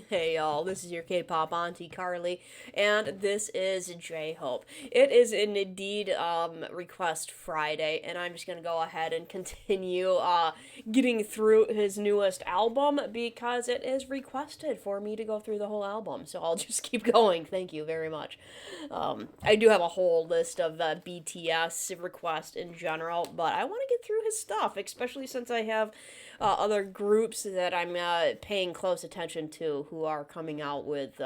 Hey y'all, this is your K-pop auntie Carly, and this is J-Hope. It is indeed Request Friday, and I'm just gonna go ahead and continue getting through his newest album because it is requested for me to go through the whole album. So I'll just keep going. Thank you very much. I do have a whole list of BTS requests in general, but I want to get through his stuff, especially since I have other groups that I'm paying close attention to who are coming out with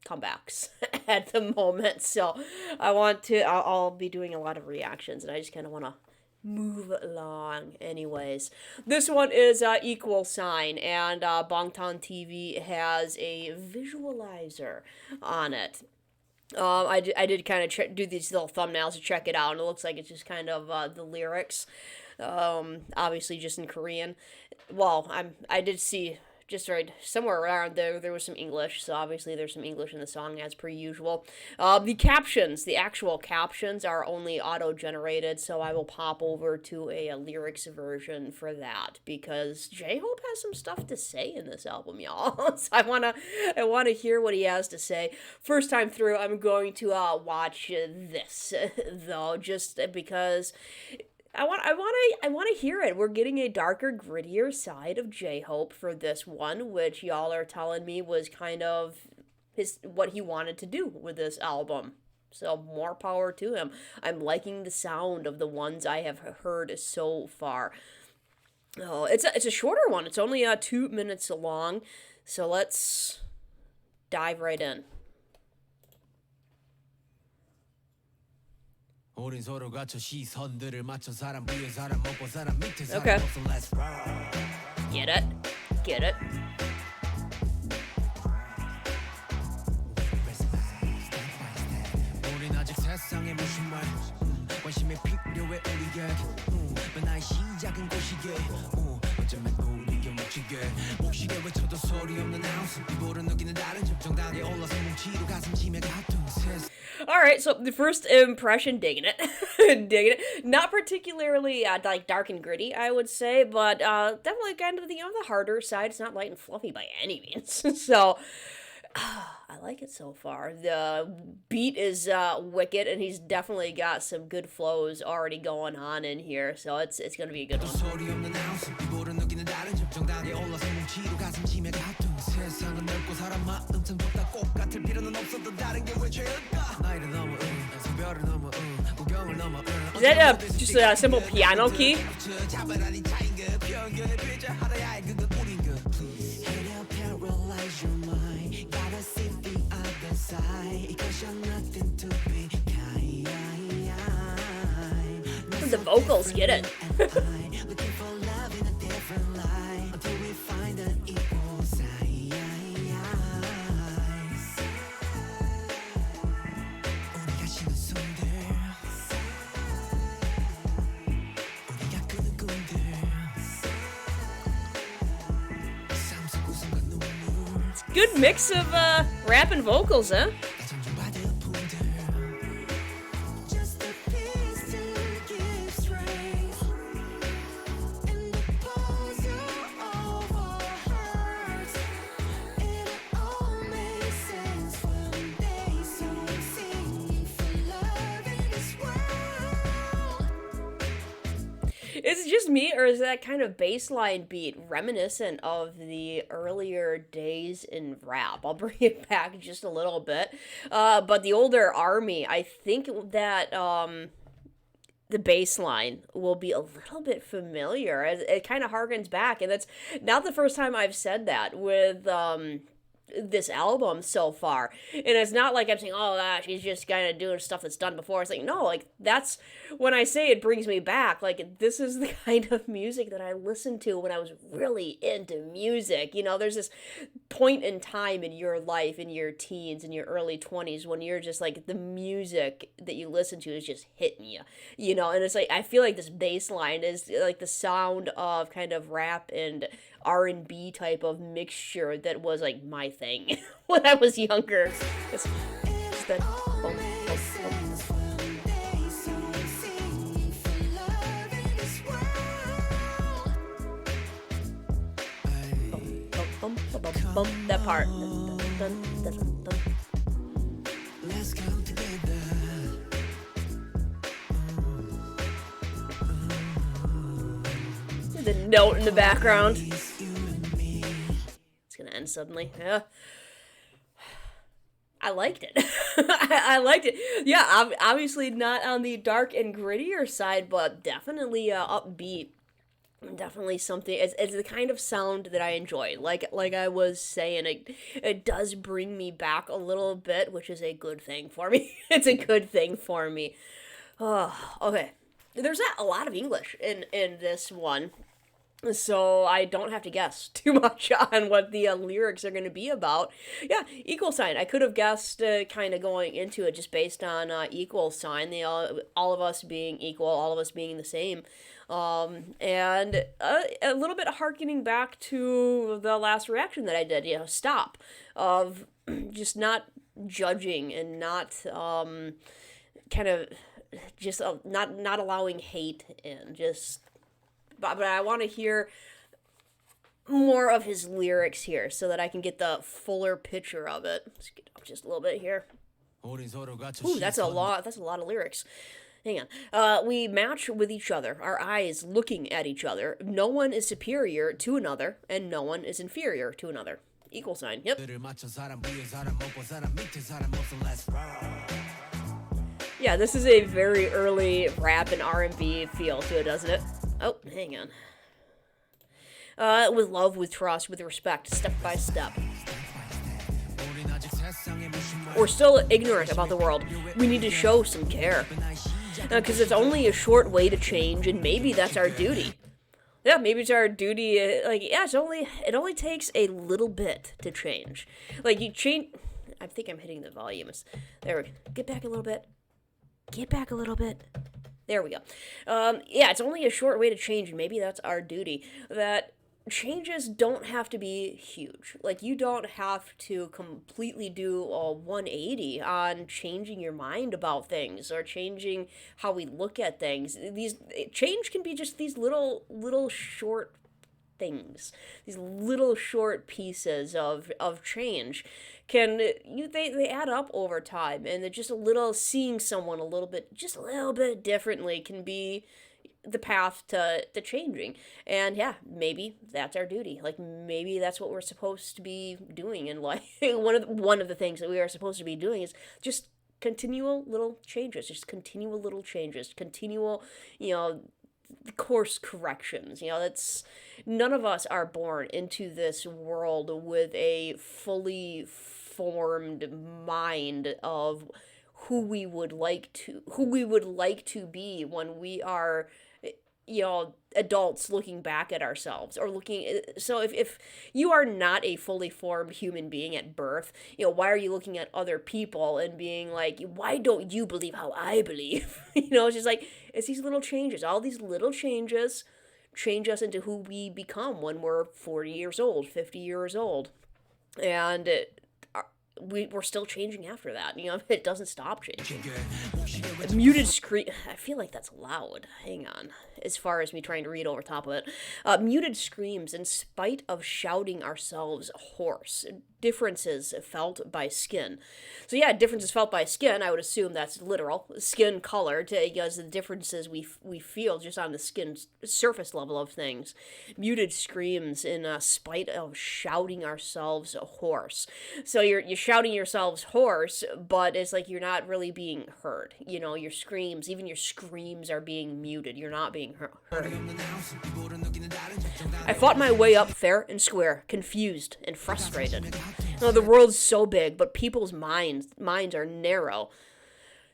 comebacks at the moment. So I'll be doing a lot of reactions, and I just kind of want to move along. Anyways, this one is Equal Sign, and Bangtan TV has a visualizer on it. I did kind of do these little thumbnails to check it out, and it looks like it's just kind of the lyrics, obviously just in Korean. Well, I did see just right somewhere around there was some English, so obviously there's some English in the song as per usual. The actual captions are only auto-generated, so I will pop over to a lyrics version for that because J-Hope has some stuff to say in this album, y'all. So I wanna hear what he has to say. First time through, I'm going to watch this though, just because I want to hear it. We're getting a darker, grittier side of J-Hope for this one, which y'all are telling me was kind of what he wanted to do with this album. So more power to him. I'm liking the sound of the ones I have heard so far. Oh, it's a shorter one. It's only 2 minutes long. So let's dive right in. 우린 서로 갖춰 시선들을 맞춰 사람 위에 사람 먹고 사람 밑에 사람 Okay. 없어 let's roll. Get it? Get it? 우린 아직 세상에 무슨 말 관심이 필요해 우리에게 맨날 시작은 고시게 어쩌면 우리가 묵히게 묵시게 외쳐도 소리 없는 아우스 이보를 느끼는 다른 점 정당하게 올라서 뭉치로 가슴 짐에 가둔 세상 Alright, so the first impression, digging it. Digging it. Not particularly, like, dark and gritty, I would say, but definitely kind of the harder side. It's not light and fluffy by any means. So, I like it so far. The beat is wicked, and he's definitely got some good flows already going on in here, so it's going to be a good one. 소리 없는 아우스 이보를 느끼는 다른 점 정당하게 올라서 뭉치로 가슴 짐에 가둔 세상은 넓고 사람 마음 참 좁다 꼭 같을 필요는 없어도 다른 게 왜 죄일까 나이를 넘어 성별을 넘어 구경을 넘어 Is that just a simple piano key? 자발하니 차인 그 편견의 피자 하나야 그건 우린 그 Please Hate paralyze your mind Gotta see the other side Because you're nothing to be kind The vocals get it. Looking for love in a different light Until we find an equal size 우리가 쉬는 손들 우리가 끄는 꿈들 삶 속 웃음과 눈물 Good mix of rap and vocals, huh? 다 존중받을 품들 Just a piece to give strength In the puzzle of our hearts It all makes sense one day So I'm singing for love in this world Is it just me, or is that kind of bassline beat reminiscent of the earlier days in rap? I'll bring it back just a little bit. But the older Army, I think that the bass line will be a little bit familiar. It kind of harkens back, and that's not the first time I've said that with this album so far. And it's not like I'm saying, oh gosh, he's just kind of doing stuff that's done before. It's like, no, like, that's when I say it brings me back. Like, this is the kind of music that I listened to when I was really into music. You know, there's this point in time in your life, in your teens, in your early 20s, when you're just like, the music that you listen to is just hitting you, you know. And it's like, I feel like this bass line is like the sound of kind of rap and R&B type of mixture that was like my thing when I was younger. It's that bum, bum, that part. Dun, dun, dun, dun, dun. Let's come together. The note in the background. It's you and me. It's gonna end suddenly. Yeah. I liked it. I liked it. Yeah, obviously not on the dark and grittier side, but definitely upbeat. Definitely something. It's the kind of sound that I enjoy. Like I was saying, it does bring me back a little bit, which is a good thing for me. It's a good thing for me. Oh, okay. There's a lot of English in this one, so I don't have to guess too much on what the lyrics are going to be about. Yeah, equal sign. I could have guessed kind of going into it just based on equal sign. They all of us being equal, all of us being the same. And a little bit harkening back to the last reaction that I did, stop, of just not judging and not kind of just not allowing hate in, just but I want to hear more of his lyrics here so that I can get the fuller picture of it. Let's get up just a little bit here. Ooh, that's a lot of lyrics. Hang on. We match with each other, our eyes looking at each other. No one is superior to another, and no one is inferior to another. Equal sign. Yep. Yeah, this is a very early rap and R&B feel to it, doesn't it? Oh, hang on. With love, with trust, with respect, step by step. We're still ignorant about the world. We need to show some care. Because it's only a short way to change, and maybe that's our duty. Yeah, maybe it's our duty. It only takes a little bit to change. Like, you change. I think I'm hitting the volume. There we go. Get back a little bit. Get back a little bit. There we go. Yeah, it's only a short way to change, and maybe that's our duty. That changes don't have to be huge. Like, you don't have to completely do a 180 on changing your mind about things or changing how we look at things. Change can be just these little short things, these little short pieces of change they add up over time, and just a little, seeing someone just a little bit differently can be the path to changing. And yeah, maybe that's our duty. Like, maybe that's what we're supposed to be doing in life. one of the things that we are supposed to be doing is just continual little changes, continual, course corrections. That's, none of us are born into this world with a fully formed mind of who we would like to be when we are adults looking back at ourselves, or so if you are not a fully formed human being at birth, why are you looking at other people and being like, why don't you believe how I believe? It's just like, it's these little changes. All these little changes change us into who we become when we're 40 years old, 50 years old. And we're still changing after that. It doesn't stop changing. Muted scream. I feel like that's loud. Hang on. As far as me trying to read over top of it. Muted screams in spite of shouting ourselves hoarse. Differences felt by skin. So yeah, differences felt by skin. I would assume that's literal. Skin color, because the differences we feel just on the skin surface level of things. Muted screams in spite of shouting ourselves hoarse. So you're shouting yourselves hoarse, but it's like you're not really being heard. Your screams, even your screams are being muted. You're not being heard. I fought my way up fair and square, confused and frustrated. The world's so big, but people's minds are narrow.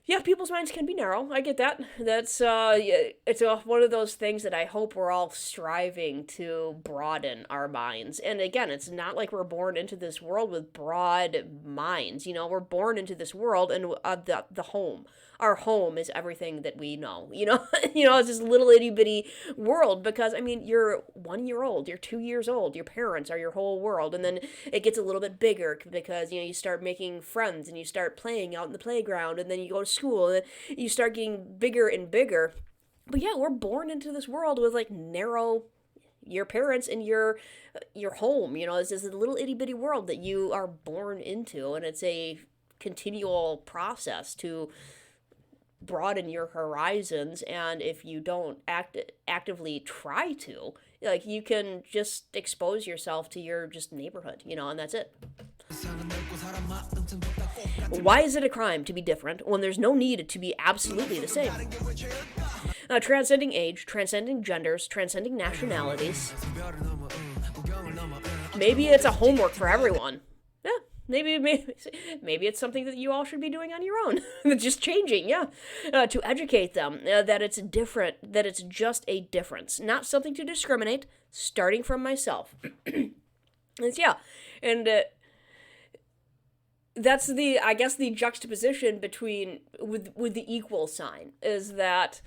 Yeah, people's minds can be narrow. I get that. That's it's one of those things that I hope we're all striving to broaden our minds. And again, it's not like we're born into this world with broad minds. We're born into this world, and the home. Our home is everything that we know. It's this little itty bitty world, because you're 1 year old, you're 2 years old, your parents are your whole world, and then it gets a little bit bigger because you start making friends and you start playing out in the playground, and then you go to school and you start getting bigger and bigger. But yeah, we're born into this world with narrow your parents and your home. It's this little itty bitty world that you are born into, and it's a continual process to broaden your horizons. And if you don't actively try to, like, you can just expose yourself to your just neighborhood, and that's it. Why is it a crime to be different when there's no need to be absolutely the same? Transcending age, transcending genders, transcending nationalities. Maybe it's a homework for everyone. Yeah, maybe it's something that you all should be doing on your own. Just changing, yeah. To educate them that it's different, that it's just a difference, not something to discriminate, starting from myself. And that's I guess the juxtaposition between, with the equal sign, is that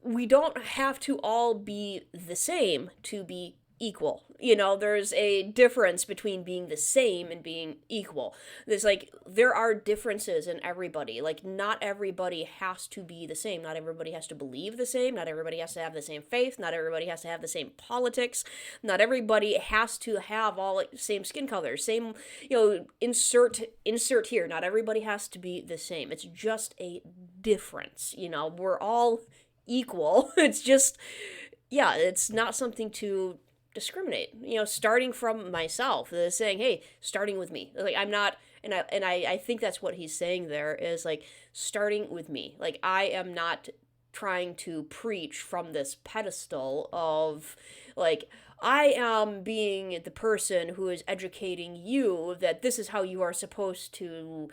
we don't have to all be the same to be equal. There's a difference between being the same and being equal. There are differences in everybody. Like, not everybody has to be the same. Not everybody has to believe the same. Not everybody has to have the same faith. Not everybody has to have the same politics. Not everybody has to have all same skin color, same, insert here. Not everybody has to be the same. It's just a difference. We're all equal. It's just, it's not something to discriminate. Starting from myself, saying, hey, starting with me. Like, I'm not, and I think that's what he's saying there, is like, starting with me. Like, I am not trying to preach from this pedestal of, like, I am being the person who is educating you that this is how you are supposed to,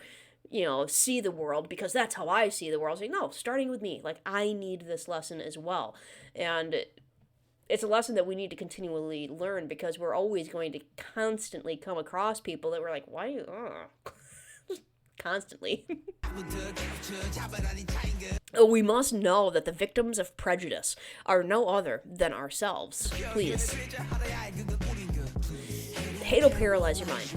see the world, because that's how I see the world. Like, no, starting with me. Like, I need this lesson as well. And it's a lesson that we need to continually learn, because we're always going to constantly come across people that we're like, why? Constantly. We must know that the victims of prejudice are no other than ourselves. Please. Hate will paralyze your mind.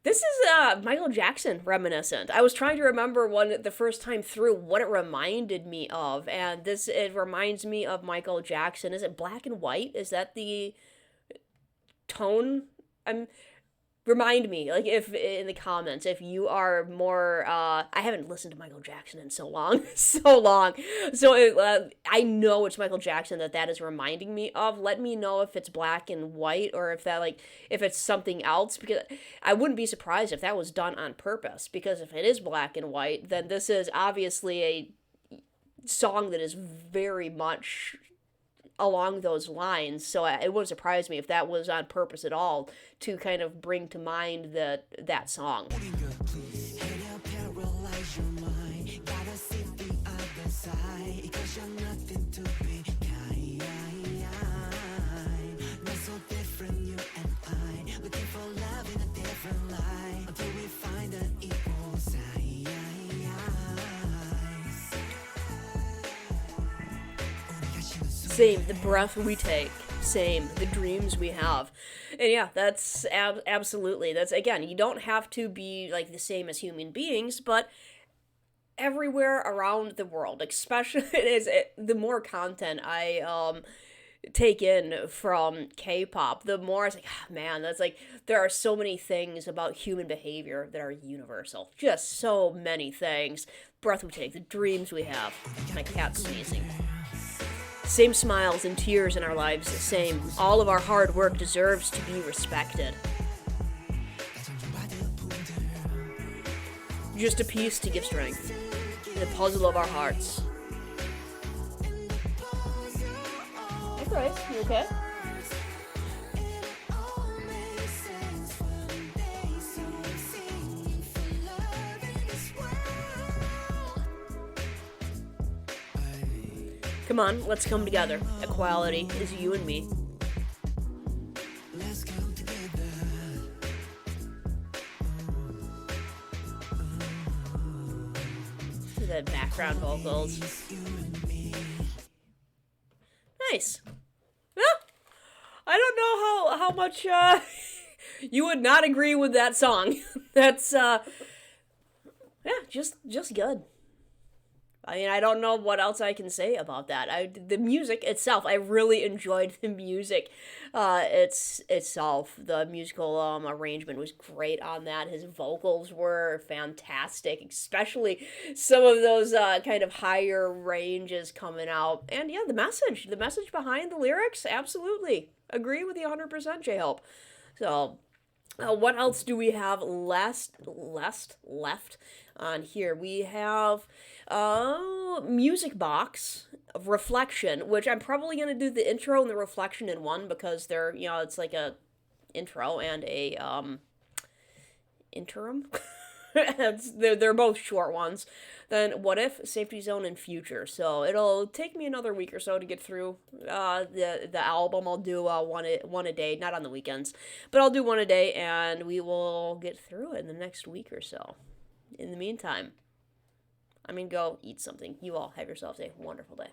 This is Michael Jackson reminiscent. I was trying to remember the first time through what it reminded me of, and it reminds me of Michael Jackson. Is it Black and White? Is that the tone? Remind me, like, if in the comments, if you are more, I haven't listened to Michael Jackson in so long, so I know it's Michael Jackson that is reminding me of. Let me know if it's Black and White, or if if it's something else, because I wouldn't be surprised if that was done on purpose, because if it is Black and White, then this is obviously a song that is very much along those lines. So it wouldn't surprise me if that was on purpose at all, to kind of bring to mind that song. Same, the breath we take. Same, the dreams we have. And yeah, that's absolutely. That's, again, you don't have to be like the same as human beings, but everywhere around the world, especially the more content I take in from K-pop, the more it's like, man, that's like, there are so many things about human behavior that are universal. Just so many things. Breath we take, the dreams we have. My cat's sneezing. Same smiles and tears in our lives, same. All of our hard work deserves to be respected. Just a piece to give strength. The puzzle of our hearts. Hey Bryce, you okay? Come on, let's come together. Equality is you and me. The background vocals. Nice. Yeah. I don't know how much you would not agree with that song. That's yeah, just good. I mean, I don't know what else I can say about that. The music itself, I really enjoyed the music. Itself, the musical arrangement was great on that. His vocals were fantastic, especially some of those kind of higher ranges coming out. And yeah, the message behind the lyrics, absolutely agree with you 100%, J Hope. So what else do we have left on here? We have music box of reflection, which I'm probably gonna do the intro and the reflection in one because they're it's like a intro and a interim. They're both short ones. Then what if, safety zone, and future. So it'll take me another week or so to get through the album. I'll do one a day, not on the weekends, but I'll do one a day, and we will get through it in the next week or so. In the meantime, I'm gonna go eat something. You all have yourselves a wonderful day.